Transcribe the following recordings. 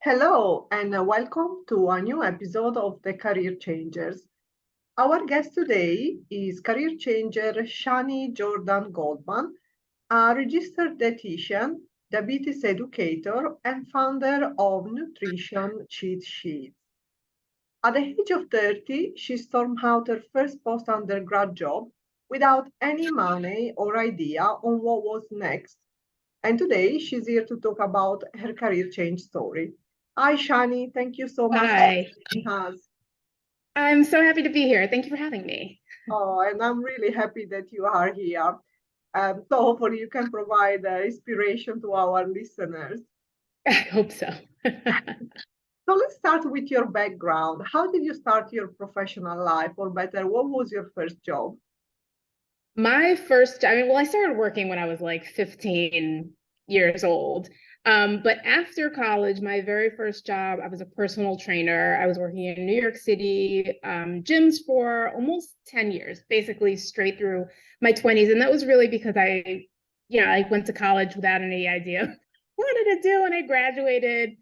Hello, and welcome to a new episode of the Career Changers. Our guest today is career changer Shani Jordan Goldman, a registered dietitian, diabetes educator, and founder of Nutrition Cheat Sheets. At the age of 30, she stormed out her first post-undergrad job without any money or idea on what was next. And today she's here to talk about her career change story. Hi, Shani. Thank you so much for Hi, joining us. I'm so happy to be here. Thank you for having me. Oh, and I'm really happy that you are here. So hopefully you can provide inspiration to our listeners. I hope so. So let's start with your background. How did you start your professional life, or better, what was your first job? I started working when I was like 15 years old. But after college, my very first job, I was a personal trainer. I was working in New York City gyms for almost 10 years, basically straight through my 20s. And that was really because I went to college without any idea what I wanted to do. And I graduated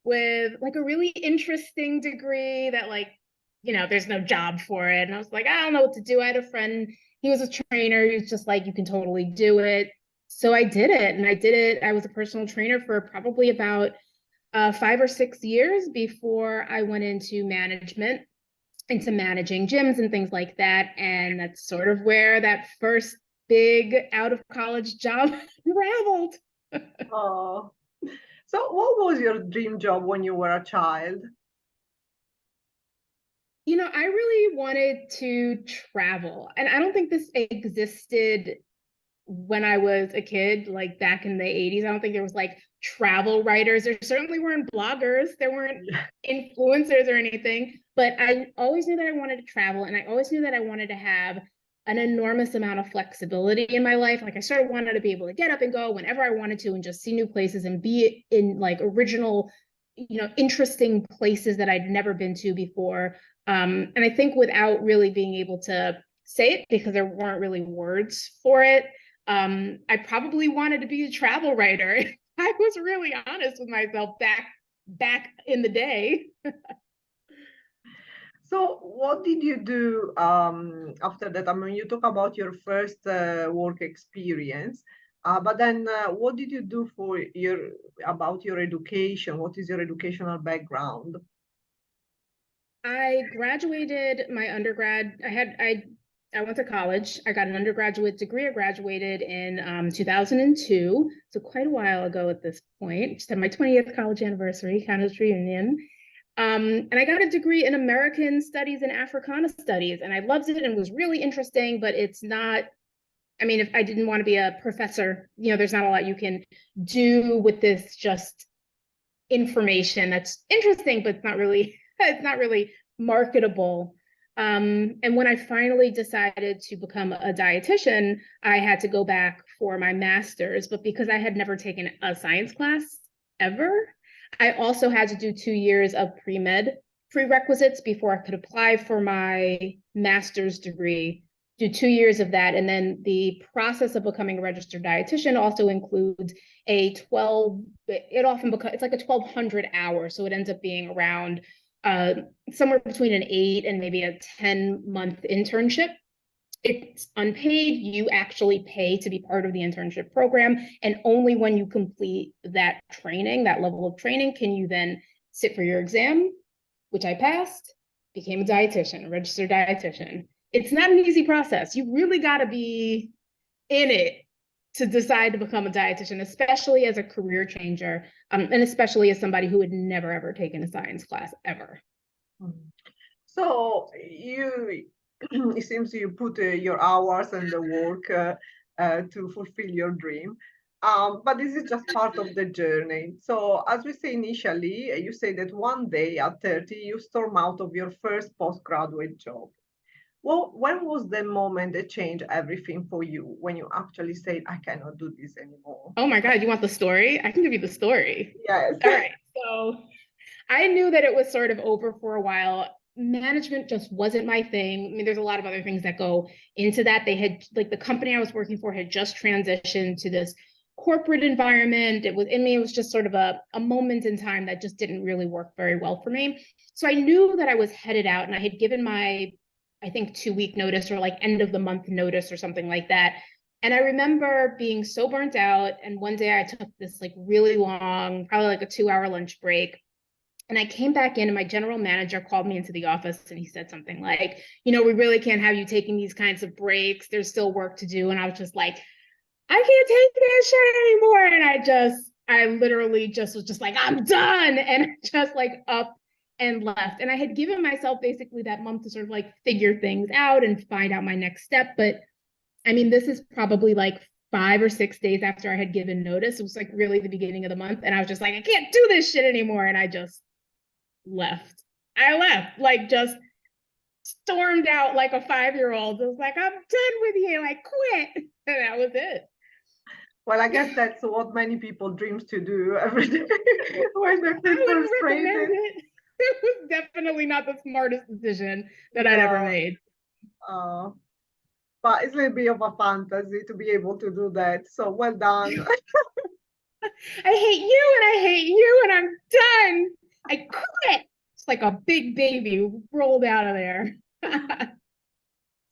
with like a really interesting degree that there's no job for it. And I was like, I don't know what to do. I had a friend, he was a trainer. He was just like, you can totally do it. So I did it. And I did it. I was a personal trainer for probably about 5 or 6 years before I went into management, into managing gyms and things like that. And that's sort of where that first big out of college job unraveled. Oh, so what was your dream job when you were a child? I really wanted to travel. And I don't think this existed when I was a kid, like back in the 80s. I don't think there was like travel writers. There certainly weren't bloggers. There weren't influencers or anything. But I always knew that I wanted to travel. And I always knew that I wanted to have an enormous amount of flexibility in my life. Like I sort of wanted to be able to get up and go whenever I wanted to and just see new places and be in like original, interesting places that I'd never been to before. And I think without really being able to say it because there weren't really words for it, I probably wanted to be a travel writer. I was really honest with myself back in the day. So, what did you do after that? I mean, you talk about your first work experience, but then what did you do for your about your education? What is your educational background? I graduated my undergrad. I went to college. I got an undergraduate degree. I graduated in 2002, so quite a while ago at this point. Just had my 20th college anniversary, college reunion. And I got a degree in American Studies and Africana Studies, and I loved it and it was really interesting, but it's not, I mean, if I didn't want to be a professor, there's not a lot you can do with this just information that's interesting, but it's not really marketable. And when I finally decided to become a dietitian, I had to go back for my master's, but because I had never taken a science class ever, I also had to do 2 years of pre-med prerequisites before I could apply for my master's degree, do 2 years of that. And then the process of becoming a registered dietitian also includes a 12, it often becomes, it's like a 1,200 hours. So it ends up being around somewhere between an 8 and maybe a 10-month internship. It's unpaid. You actually pay to be part of the internship program. And only when you complete that training, that level of training, can you then sit for your exam, which I passed, became a dietitian, a registered dietitian. It's not an easy process. You really got to be in it to decide to become a dietitian, especially as a career changer, and especially as somebody who had never, ever taken a science class ever. Mhm. So you, it seems you put your hours and the work to fulfill your dream. But this is just part of the journey. So as we say initially, you say that one day at 30, you storm out of your first postgraduate job. Well, when was the moment that changed everything for you when you actually said, I cannot do this anymore? Oh my God, you want the story? I can give you the story. Yes. All right. So I knew that it was sort of over for a while. Management just wasn't my thing. I mean, there's a lot of other things that go into that. They had, like, the company I was working for had just transitioned to this corporate environment. It was just sort of a moment in time that just didn't really work very well for me. So I knew that I was headed out, and I had given my, I think, 2-week notice, or like end of the month notice or something like that. And I remember being so burnt out. And one day I took this like really long, probably like a 2-hour lunch break. And I came back in, and my general manager called me into the office, and he said something like, we really can't have you taking these kinds of breaks. There's still work to do. And I was just like, I can't take this shit anymore. And I literally just was just like, I'm done. And just like up and left. And I had given myself basically that month to sort of like figure things out and find out my next step. But I mean, this is probably like 5 or 6 days after I had given notice. It was like really the beginning of the month. And I was just like, I can't do this shit anymore. And I just left. I left, like just stormed out like a 5-year-old. It was like, I'm done with you. I quit. And that was it. Well, I guess that's what many people dreams to do every day when they feel frustrated. It was definitely not the smartest decision that I'd ever made. But it's a little bit of a fantasy to be able to do that. So well done. I hate you and I hate you and I'm done. I quit. It's like a big baby rolled out of there.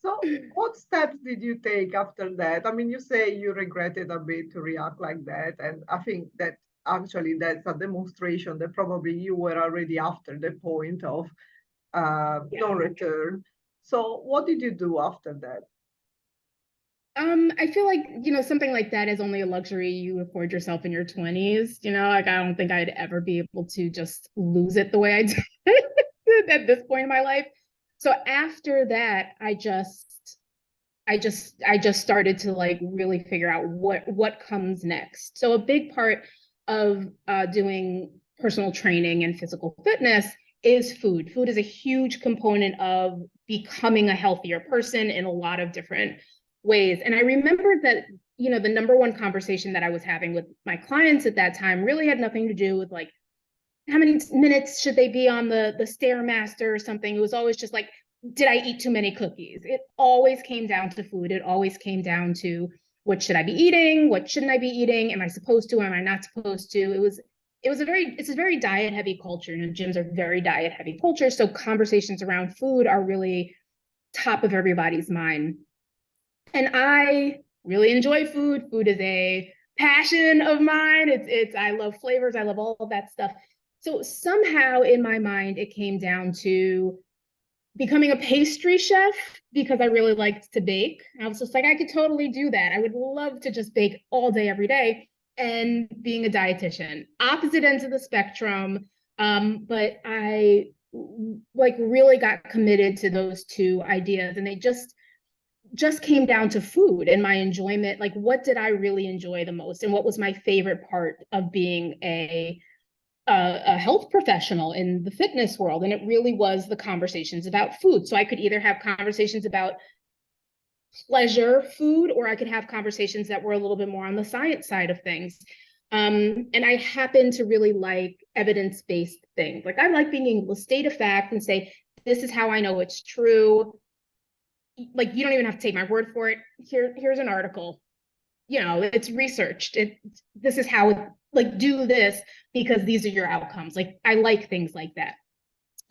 So what steps did you take after that? I mean, you say you regretted a bit to react like that. And I think that actually that's a demonstration that probably you were already after the point of no return. So what did you do after that? I feel like, something like that is only a luxury you afford yourself in your 20s. Like I don't think I'd ever be able to just lose it the way I did at this point in my life. So after that, I just started to like really figure out what comes next. So a big part of doing personal training and physical fitness is food. Food is a huge component of becoming a healthier person in a lot of different ways. And I remember that, the number one conversation that I was having with my clients at that time really had nothing to do with like, how many minutes should they be on the Stairmaster or something? It was always just like, did I eat too many cookies? It always came down to food. It always came down to what should I be eating? What shouldn't I be eating? Am I supposed to? Am I not supposed to? It's a very diet heavy culture. Gyms are very diet heavy culture. So conversations around food are really top of everybody's mind. And I really enjoy food. Food is a passion of mine. I love flavors. I love all of that stuff. So somehow in my mind, it came down to becoming a pastry chef because I really liked to bake. I was just like, I could totally do that. I would love to just bake all day, every day. And being a dietitian, opposite ends of the spectrum. But I like really got committed to those two ideas, and they just came down to food and my enjoyment. Like, what did I really enjoy the most, and what was my favorite part of being a health professional in the fitness world? And it really was the conversations about food. So I could either have conversations about pleasure food, or I could have conversations that were a little bit more on the science side of things. And I happen to really like evidence-based things. Like I like being able to state a fact and say, this is how I know it's true. Like, you don't even have to take my word for it. Here's an article. It's researched. This is how, like, do this because these are your outcomes. Like, I like things like that.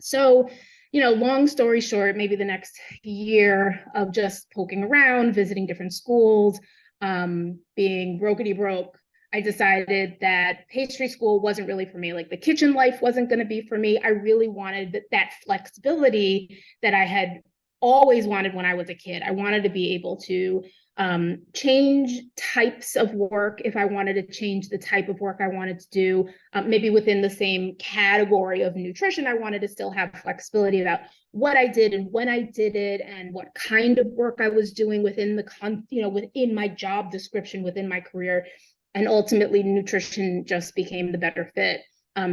So, long story short, maybe the next year of just poking around, visiting different schools, being brokety broke, I decided that pastry school wasn't really for me. Like the kitchen life wasn't going to be for me. I really wanted that flexibility that I had always wanted when I was a kid. I wanted to be able to change types of work if I wanted to change the type of work I wanted to do. Maybe within the same category of nutrition, I wanted to still have flexibility about what I did and when I did it and what kind of work I was doing within within my job description, within my career. And ultimately, nutrition just became the better fit.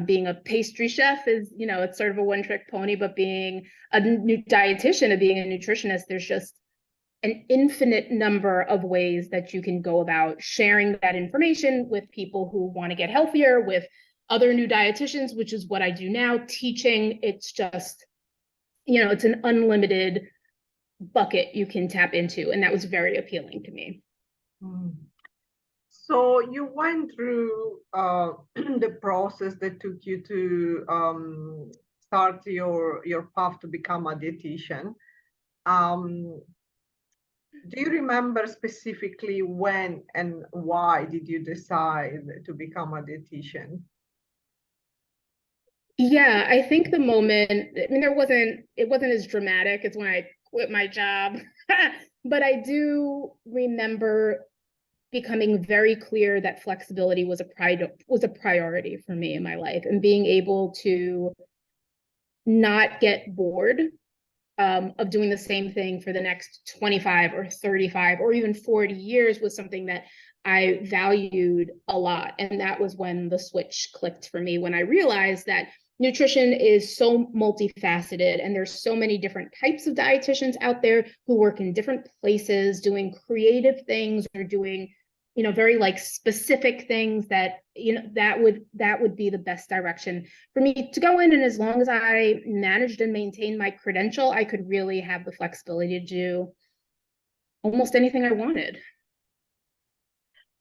Being a pastry chef is, it's sort of a one-trick pony, but being a new dietitian and being a nutritionist, there's just an infinite number of ways that you can go about sharing that information with people who want to get healthier, with other new dietitians, which is what I do now, teaching. It's just, it's an unlimited bucket you can tap into. And that was very appealing to me. So you went through the process that took you to start your path to become a dietitian. Um, do you remember specifically when and why did you decide to become a dietitian? Yeah, I think the moment, I mean, it wasn't as dramatic as when I quit my job, but I do remember becoming very clear that flexibility was a priority for me in my life, and being able to not get bored of doing the same thing for the next 25 or 35 or even 40 years was something that I valued a lot. And that was when the switch clicked for me, when I realized that nutrition is so multifaceted and there's so many different types of dietitians out there who work in different places doing creative things or doing very like specific things that that would be the best direction for me to go in. And as long as I managed and maintained my credential, I could really have the flexibility to do almost anything I wanted.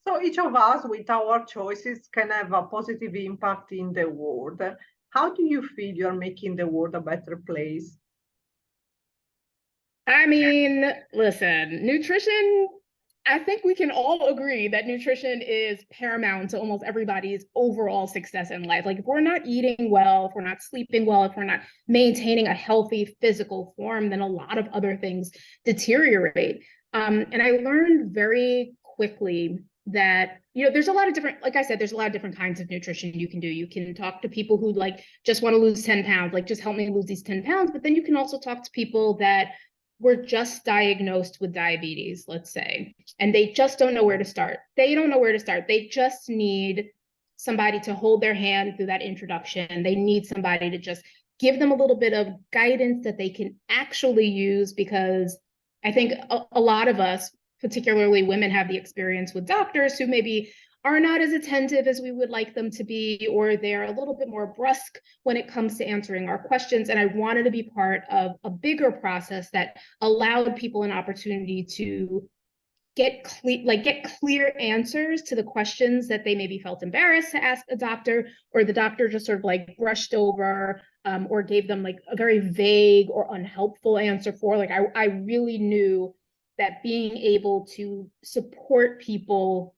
So each of us, with our choices, can have a positive impact in the world. How do you feel you're making the world a better place? I mean, listen, nutrition, I think we can all agree that nutrition is paramount to almost everybody's overall success in life. Like, if we're not eating well, if we're not sleeping well, if we're not maintaining a healthy physical form, then a lot of other things deteriorate. And I learned very quickly that there's a lot of different, like I said, there's a lot of different kinds of nutrition you can do. You can talk to people who like just want to lose 10 pounds, like just help me lose these 10 pounds. But then you can also talk to people that were just diagnosed with diabetes, let's say, and they just don't know where to start. They don't know where to start. They just need somebody to hold their hand through that introduction. They need somebody to just give them a little bit of guidance that they can actually use, because I think a lot of us, particularly women, have the experience with doctors who maybe are not as attentive as we would like them to be, or they're a little bit more brusque when it comes to answering our questions. And I wanted to be part of a bigger process that allowed people an opportunity to get clear answers to the questions that they maybe felt embarrassed to ask a doctor, or the doctor just sort of like brushed over, or gave them like a very vague or unhelpful answer for. Like, I really knew that being able to support people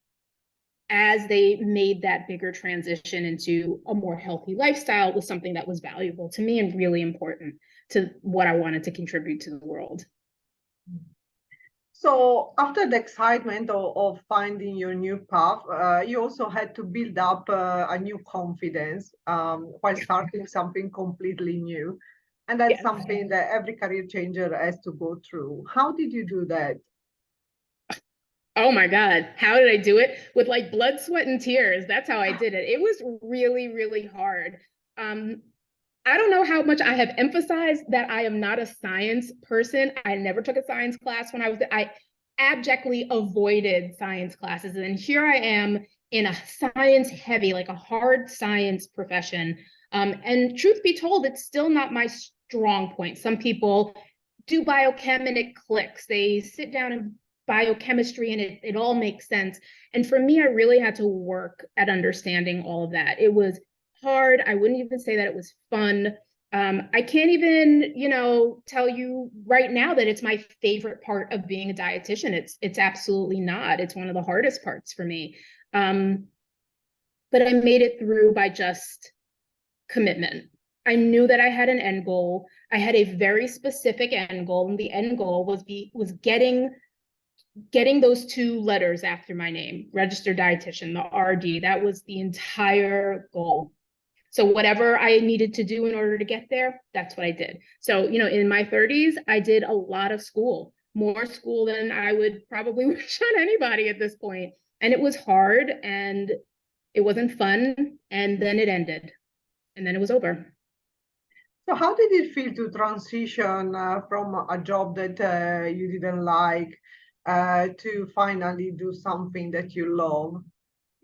as they made that bigger transition into a more healthy lifestyle was something that was valuable to me and really important to what I wanted to contribute to the world. So after the excitement of finding your new path, you also had to build up a new confidence while starting something completely new. And that's Yes. something that every career changer has to go through. How did you do that? Oh my God. How did I do it? With like blood, sweat, and tears. That's how I did it. It was really, really hard. Um, I don't know how much I have emphasized that I am not a science person. I never took a science class when I abjectly avoided science classes. And here I am in a science heavy, like a hard science profession. And truth be told, it's still not my strong point. Some people do biochem and it clicks. They sit down and biochemistry and it all makes sense. And for me, I really had to work at understanding all of that. It was hard. I wouldn't even say that it was fun. I can't even, tell you right now that it's my favorite part of being a dietitian. It's absolutely not. It's one of the hardest parts for me. But I made it through by just commitment. I knew that I had an end goal. I had a very specific end goal, and the end goal was getting those two letters after my name, registered dietitian, the RD. That was the entire goal. So whatever I needed to do in order to get there, that's what I did. So, in my 30s, I did a lot of school, more school than I would probably wish on anybody at this point. And it was hard and it wasn't fun. And then it ended and then it was over. So how did it feel to transition from a job that you didn't like to finally do something that you love,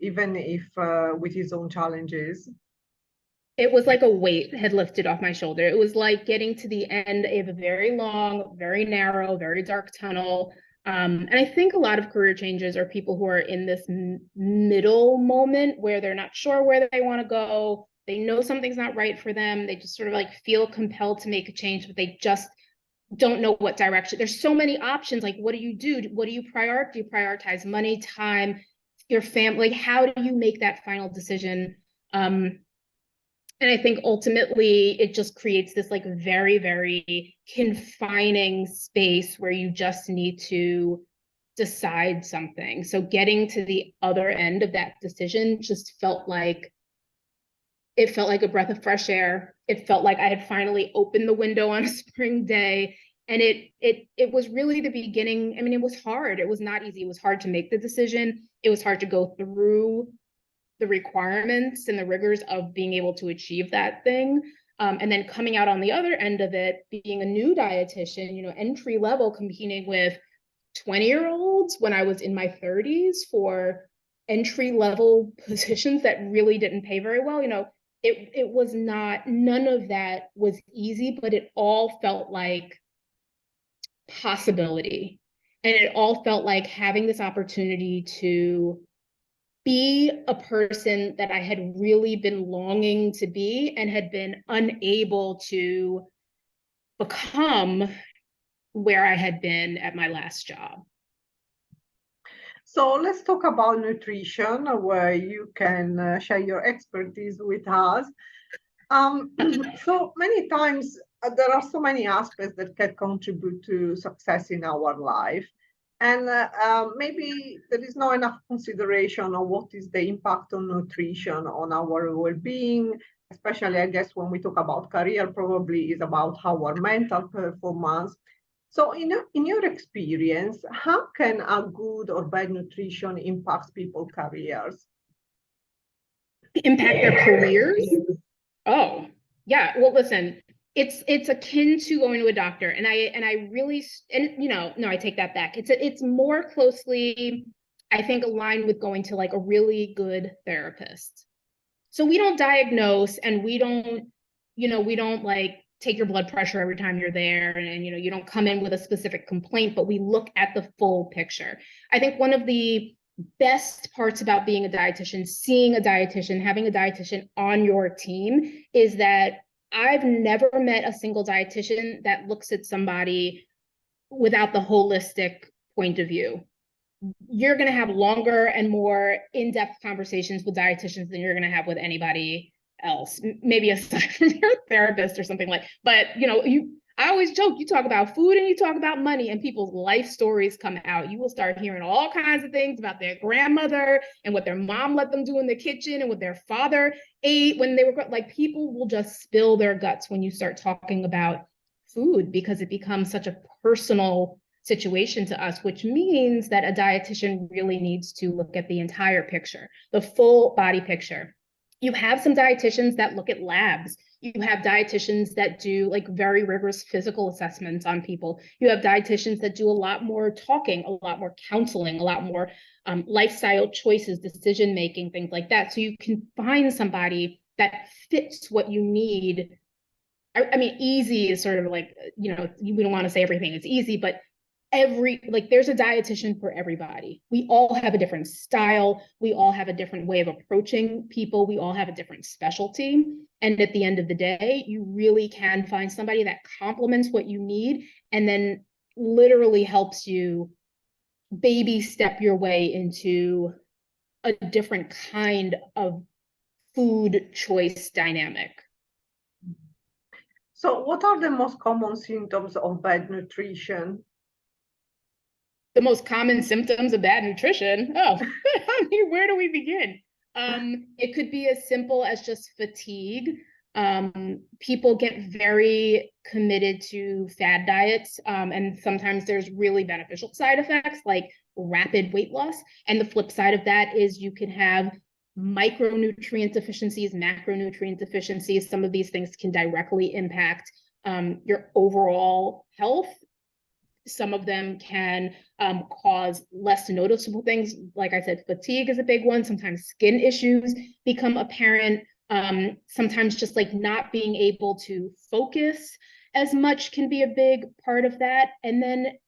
even if with its own challenges? It was like a weight had lifted off my shoulder. It was like getting to the end of a very long, very narrow, very dark tunnel. And I think a lot of career changes are people who are in this middle moment where they're not sure where they want to go. They know something's not right for them. They just sort of like feel compelled to make a change, but they just don't know what direction. There's so many options. Like, what do you do? What do you prioritize? Do you prioritize money, time, your family? Like, how do you make that final decision? And I think ultimately it just creates this like very, very confining space where you just need to decide something. So getting to the other end of that decision just felt like a breath of fresh air. It felt like I had finally opened the window on a spring day. And it was really the beginning. I mean, it was hard. It was not easy. It was hard to make the decision. It was hard to go through the requirements and the rigors of being able to achieve that thing. And then coming out on the other end of it, being a new dietitian, you know, entry level, competing with 20-year-olds when I was in my 30s for entry level positions that really didn't pay very well. You know, it was not, none of that was easy, but it all felt like possibility. And it all felt like having this opportunity to be a person that I had really been longing to be and had been unable to become where I had been at my last job. So let's talk about nutrition, where you can share your expertise with us. So many times there are so many aspects that can contribute to success in our life. And maybe there is not enough consideration on what is the impact on nutrition on our well-being, especially, I guess, when we talk about career, probably is about our mental performance. So in your experience, how can a good or bad nutrition impact people's careers? Impact their careers? Oh, yeah. Well, listen, it's akin to going to a doctor, and I really, and you know, no, I take that back. It's more closely, I think, aligned with going to like a really good therapist. So we don't diagnose, and we don't, you know, we don't like take your blood pressure every time you're there, and you know, you don't come in with a specific complaint, but we look at the full picture. I think one of the best parts about being a dietitian, seeing a dietitian, having a dietitian on your team is that I've never met a single dietitian that looks at somebody without the holistic point of view. You're going to have longer and more in-depth conversations with dietitians than you're going to have with anybody else, maybe aside from your therapist or something like. But you know, I always joke, you talk about food and you talk about money, and people's life stories come out. You will start hearing all kinds of things about their grandmother and what their mom let them do in the kitchen and what their father ate when they were like. People will just spill their guts when you start talking about food, because it becomes such a personal situation to us, which means that a dietitian really needs to look at the entire picture, the full body picture. You have some dietitians that look at labs. You have dietitians that do like very rigorous physical assessments on people. You have dietitians that do a lot more talking, a lot more counseling, a lot more lifestyle choices, decision making, things like that. So you can find somebody that fits what you need. I mean, easy is sort of like, you know, we don't want to say everything is easy, but there's a dietitian for everybody. We all have a different style. We all have a different way of approaching people. We all have a different specialty. And at the end of the day, you really can find somebody that complements what you need and then literally helps you baby step your way into a different kind of food choice dynamic. So what are the most common symptoms of bad nutrition? The most common symptoms of bad nutrition. Oh, I mean, where do we begin? It could be as simple as just fatigue. People get very committed to fad diets, and sometimes there's really beneficial side effects like rapid weight loss. And the flip side of that is you can have micronutrient deficiencies, macronutrient deficiencies. Some of these things can directly impact your overall health. Some of them can cause less noticeable things. Like I said, fatigue is a big one. Sometimes skin issues become apparent. Sometimes just like not being able to focus as much can be a big part of that. And then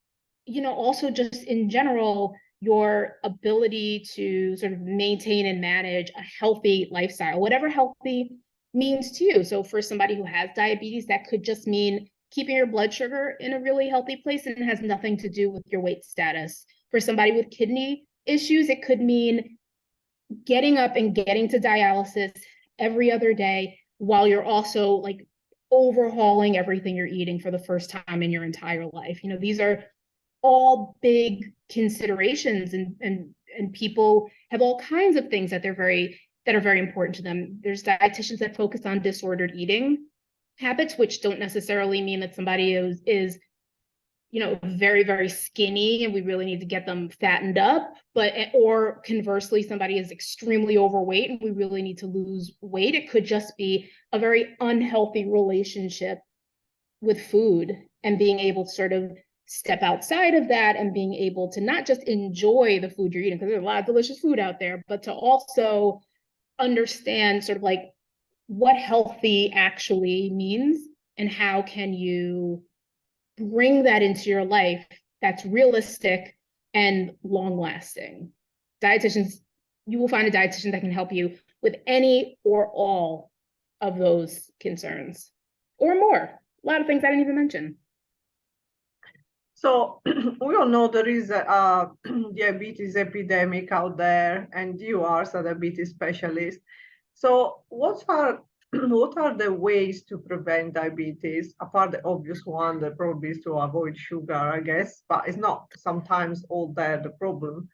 also just in general, your ability to sort of maintain and manage a healthy lifestyle, whatever healthy means to you. So for somebody who has diabetes, that could just mean keeping your blood sugar in a really healthy place, and it has nothing to do with your weight status. For somebody with kidney issues, it could mean getting up and getting to dialysis every other day while you're also like overhauling everything you're eating for the first time in your entire life. These are all big considerations, and people have all kinds of things that are very important to them. There's dietitians that focus on disordered eating habits, which don't necessarily mean that somebody is very, very skinny and we really need to get them fattened up, or conversely, somebody is extremely overweight and we really need to lose weight. It could just be a very unhealthy relationship with food, and being able to sort of step outside of that and being able to not just enjoy the food you're eating, because there's a lot of delicious food out there, but to also understand sort of like what healthy actually means and how can you bring that into your life that's realistic and long lasting. You will find a dietitian that can help you with any or all of those concerns or more. A lot of things I didn't even mention. So we all know there is a diabetes epidemic out there, and you are a diabetes specialist. So what are the ways to prevent diabetes, apart the obvious one that probably is to avoid sugar, I guess, but it's not sometimes all there the problem.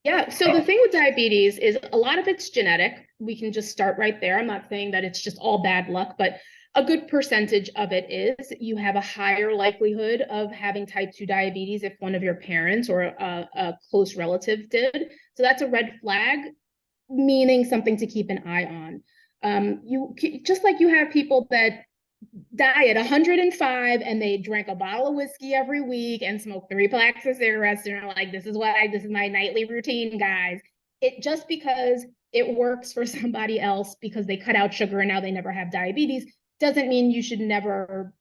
Yeah, so the thing with diabetes is a lot of it's genetic. We can just start right there. I'm not saying that it's just all bad luck, but a good percentage of it is you have a higher likelihood of having type 2 diabetes if one of your parents or a close relative did. So that's a red flag, meaning something to keep an eye on. You just like you have people that die at 105 and they drank a bottle of whiskey every week and smoke 3 packs of cigarettes and are like, this is my nightly routine, guys. It just because it works for somebody else because they cut out sugar and now they never have diabetes doesn't mean you should never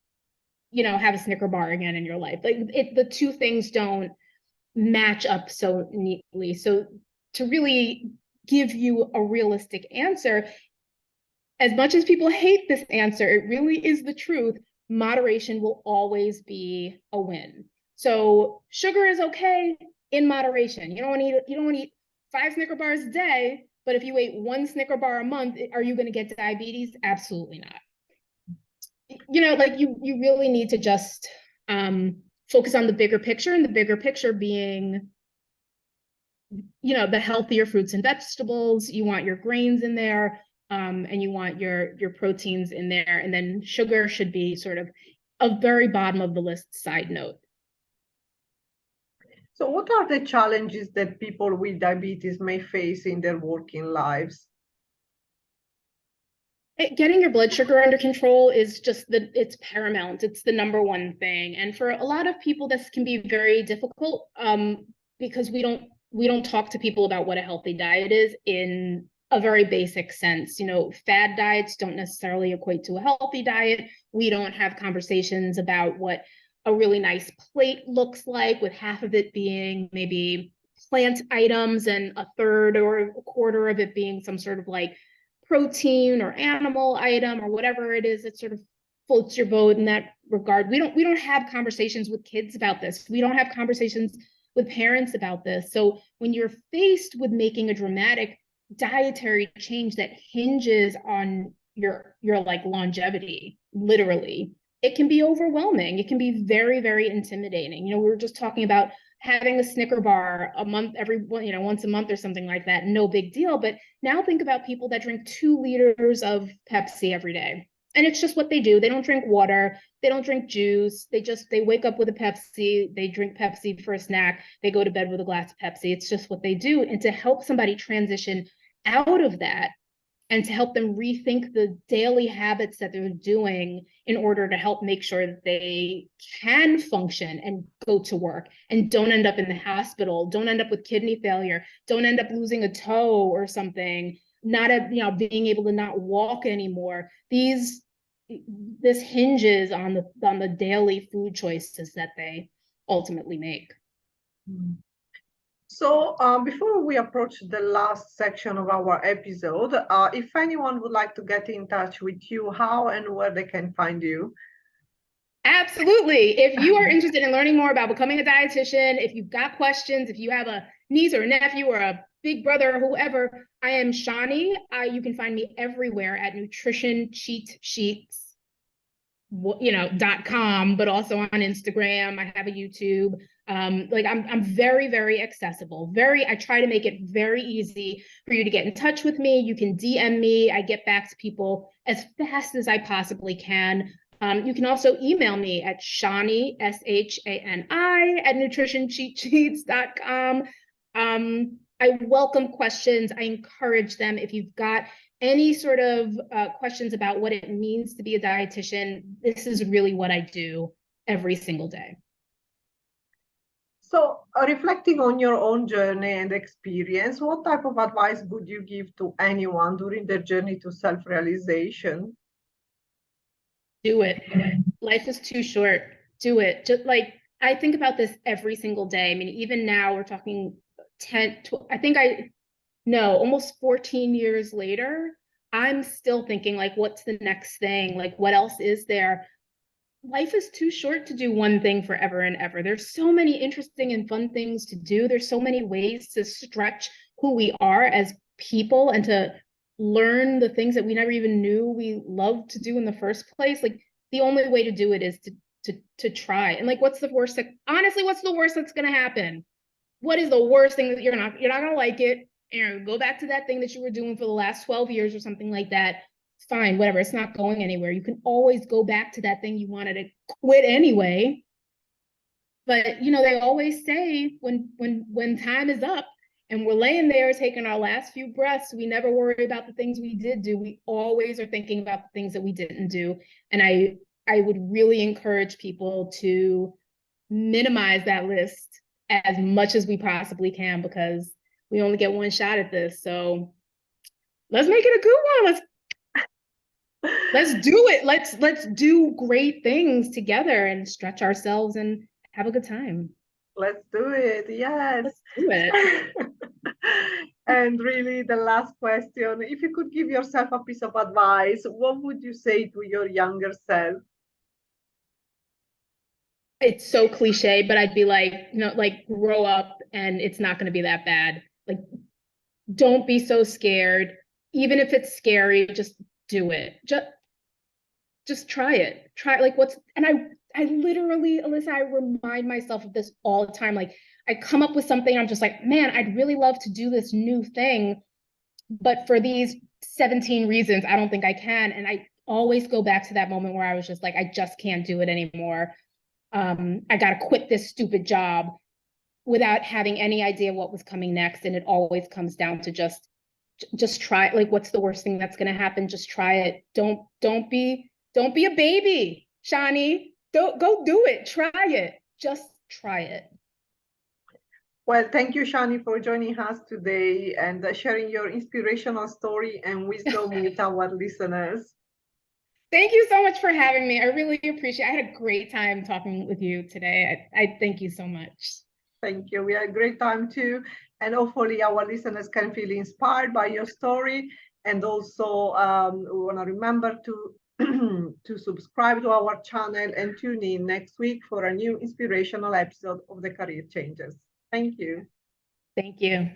have a Snicker bar again in your life. Like the two things don't match up so neatly. So to really give you a realistic answer, as much as people hate this answer, it really is the truth. Moderation will always be a win. So sugar is okay in moderation. You don't want to eat 5 Snicker bars a day, but if you ate 1 Snicker bar a month, are you going to get diabetes? Absolutely not. Like you really need to just focus on the bigger picture, and the bigger picture being the healthier fruits and vegetables. You want your grains in there, and you want your proteins in there, and then sugar should be sort of a very bottom of the list side note. So what are the challenges that people with diabetes may face in their working lives? Getting your blood sugar under control is it's paramount. It's the number one thing. And for a lot of people, this can be very difficult because we don't talk to people about what a healthy diet is in a very basic sense. Fad diets don't necessarily equate to a healthy diet. We don't have conversations about what a really nice plate looks like, with half of it being maybe plant items and a third or a quarter of it being some sort of like protein or animal item or whatever it is that sort of floats your boat in that regard. We don't have conversations with kids about this. We don't have conversations with parents about this. So when you're faced with making a dramatic dietary change that hinges on your like longevity, literally, it can be overwhelming. It can be very, very intimidating. We were just talking about having a Snicker bar a month, once a month or something like that, no big deal. But now think about people that drink 2 liters of Pepsi every day. And it's just what they do. They don't drink water. They don't drink juice. They wake up with a Pepsi. They drink Pepsi for a snack. They go to bed with a glass of Pepsi. It's just what they do. And to help somebody transition out of that, and to help them rethink the daily habits that they're doing in order to help make sure that they can function and go to work and don't end up in the hospital, don't end up with kidney failure, don't end up losing a toe or something, being able to not walk anymore. This hinges on the daily food choices that they ultimately make. So before we approach the last section of our episode, if anyone would like to get in touch with you, how and where they can find you? Absolutely. If you are interested in learning more about becoming a dietitian, if you've got questions, if you have a niece or a nephew or a big brother or whoever, I am Shani. You can find me everywhere at nutritioncheatsheets.com, but also on Instagram. I have a YouTube. Like I'm very, very accessible. I try to make it very easy for you to get in touch with me. You can DM me. I get back to people as fast as I possibly can. You can also email me at Shani, SHANI, at nutritioncheatsheets.com. I welcome questions. I encourage them. If you've got any sort of questions about what it means to be a dietitian, this is really what I do every single day. So reflecting on your own journey and experience, what type of advice would you give to anyone during their journey to self-realization? Do it. Life is too short. Do it. Just like I think about this every single day. I mean, even now we're talking 10, 12, almost 14 years later, I'm still thinking like, what's the next thing? Like, what else is there? Life is too short to do one thing forever and ever. There's so many interesting and fun things to do. There's so many ways to stretch who we are as people and to learn the things that we never even knew we loved to do in the first place. Like the only way to do it is to try. And like, what's the worst that's gonna happen? What is the worst thing that you're not gonna like it? And go back to that thing that you were doing for the last 12 years or something like that. Fine, whatever, it's not going anywhere. You can always go back to that thing you wanted to quit anyway. But they always say when time is up and we're laying there taking our last few breaths, we never worry about the things we did do. We always are thinking about the things that we didn't do. And I would really encourage people to minimize that list as much as we possibly can, because we only get one shot at this. So let's make it a good one. Let's do it. Let's do great things together and stretch ourselves and have a good time. Let's do it. Yes. Let's do it. And really, the last question, if you could give yourself a piece of advice, what would you say to your younger self? It's so cliche, but I'd be like, like grow up and it's not going to be that bad. Like, don't be so scared. Even if it's scary, just do it. Just try it. I literally, Alyssa, I remind myself of this all the time. Like I come up with something, I'm just like, man, I'd really love to do this new thing, but for these 17 reasons, I don't think I can. And I always go back to that moment where I was just like, I just can't do it anymore. I got to quit this stupid job without having any idea what was coming next. And it always comes down to just try it. Like, what's the worst thing that's going to happen? Just try it. Don't be a baby, Shani. Don't go do it. Try it. Just try it. Well, thank you, Shani, for joining us today and sharing your inspirational story and wisdom with our listeners. Thank you so much for having me. I really appreciate it. I had a great time talking with you today. I thank you so much. Thank you. We had a great time too. And hopefully our listeners can feel inspired by your story. And also we want to remember to to subscribe to our channel and tune in next week for a new inspirational episode of the Career Changers. Thank you. Thank you.